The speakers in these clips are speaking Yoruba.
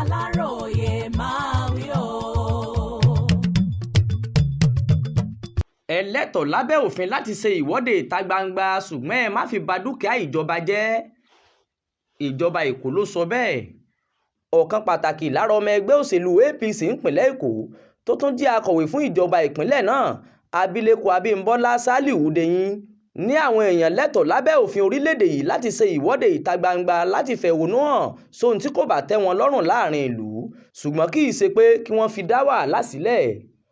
Aláròyé máa wí o. Ẹlẹ́tọ̀ọ́ lábẹ́ òfin láti ṣe ìwọ́de ìta gbangba ṣùgbọ́n ẹ má fi ba dúkìá ìjọba jẹ́. Ìjọba Èkó ló sọ bẹ́ẹ̀. Ọ̀kan pàtàkì lára ọmọ ẹgbẹ́ òṣèlú APC ìpínlẹ̀ Èkó tó tún jẹ́ akọ̀wé fún ìjọba ìpínlẹ̀ náà, Abilékọ Abímbọ́lá Sàlíù Dẹ̀yìn, ní àwọn èèyàn lẹ́tọ̀ọ́ lábẹ́ òfin orílẹ̀-èdè yìí láti ṣe ìwọ́de ìta gbangba láti fẹ̀hónú hàn sóhun tí kò bá tẹ́ wọn lọ́rùn láàrin ìlú, ṣùgbọ́n kì í ṣe pé kí wọ́n fi dá wàhálà sílẹ̀.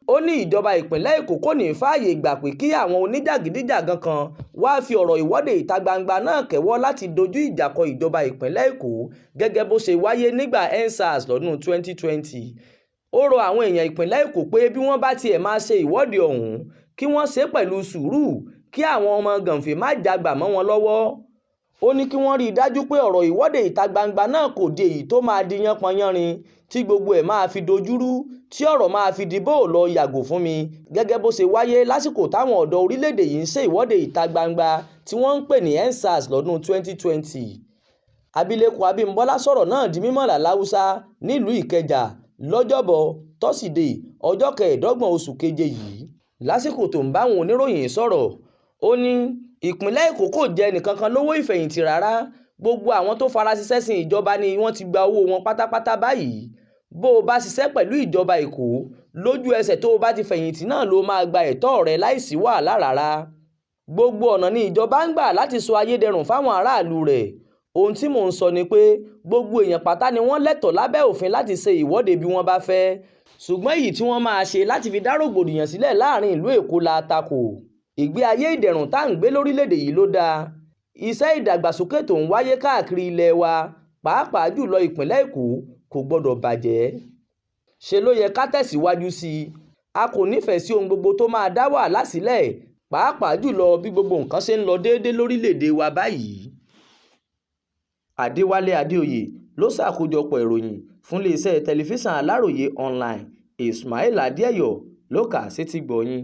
Ó ní ìjọba ìpínlẹ̀ Èkó kò ní fààyè gbà pé kí àwọn oníjàgídíjàgan kan wá fi ọ̀rọ̀ ìwọ́de ìta gbangba náà kẹ́wọ́ láti dojú ìjà kọ ìjọba ìpínlẹ̀ Èkó gẹ́gẹ́ bó ṣe wáyé nígbà EndSARS lọ́dún 2020. Ó rọ àwọn èèyàn ìpínlẹ̀ Èkó pé bí wọ́n bá tiẹ̀ máa ṣe ìwọ́de ọ̀hún kí wọ́n ṣe pẹ̀lú sùúrù kí àwọn ọmọ gànfè má jagbà mọ́ wọn lọ́wọ́. Ó ní kí wọ́n rí i dájú pé ọ̀rọ̀ ìwọ́de ìta gbangba náà kò di èyí tó máa di yánpọnyánrin tí gbogbo ẹ̀ máa fi dojúrú tí ọ̀rọ̀ máa fi di bó lọ yàgò fún mi gẹ́gẹ́ bó ṣe wáyé lásìkò táwọn ọ̀dọ́ orílẹ̀-èdè yìí ń ṣe ìwọ́de ìta gbangba tí wọ́n ń pè ní EndSARS lọ́dún 2020. Abilékọ Abímbọ́lá sọ̀rọ̀ náà di mímọ̀ l'Áúsá nílùú Ìkẹjà lọ́jọ́bọ̀ tọ́sídẹ̀ẹ́ ọjọ́ 25 oṣù keje yìí. Lásìkò tó ń bá àwọn oníròyìn sọ̀rọ̀, ó ní ìpínlẹ̀ Èkó kò jẹ ẹnìkankan lówó ìfẹ̀yìntì rárá, gbogbo àwọn tó farasíṣẹ́ sin ìjọba ni wọ́n ti gba owó wọn pátápátá báyìí. Bó o bá ṣiṣẹ́ pẹ̀lú ìjọba Èkó, lójú ẹsẹ̀ tó o bá ti fẹ̀yìntì náà ló máa gba ẹ̀tọ́ rẹ láìsí wàhálà rárá. Gbogbo ọ̀nà ni ìjọba ń gbà láti sọ ayédẹrùn fáwọn aráàlú rẹ̀. Ohun tí mò ń sọ ni pé gbogbo èèyàn pátá ni wọ́n lẹ́tọ̀ọ́ lábẹ́ òfin láti ṣe ìwọ́de bí wọ́n bá fẹ́, ṣùgbọ́n èyí tí wọ́n máa ṣe láti fi dá rògbòdìyàn sílẹ̀ láàrin ìlú Èkó la takò. Ìgbé ayé ìdẹ̀rùn tá à ń gbé lórílẹ̀-èdè yìí ló dáa. Iṣẹ́ ìdàgbàsókè tó ń wáyé káàkiri ilẹ̀ wa, pàápàá jùlọ ìpínlẹ̀ Èkó, kò gbọdọ̀ bàjẹ́. Ṣe ló yẹ ká tẹ̀síwájú sí i. A kò nífẹ̀ẹ́ sí ohun gbogbo tó máa dá wàhálà sílẹ̀, pàápàá jùlọ bí gbogbo nǹkan ṣe ń lọ déédéé lórílẹ̀-èdè wa báyìí. Adéwálé Adéoyè ló ṣàkójọpọ̀ ìròyìn fún iléeṣẹ́ tẹlifíṣàn Aláròyé online. Ismail Adéẹ̀yọ̀ ló kà á sétígbọ̀ọ́ yín.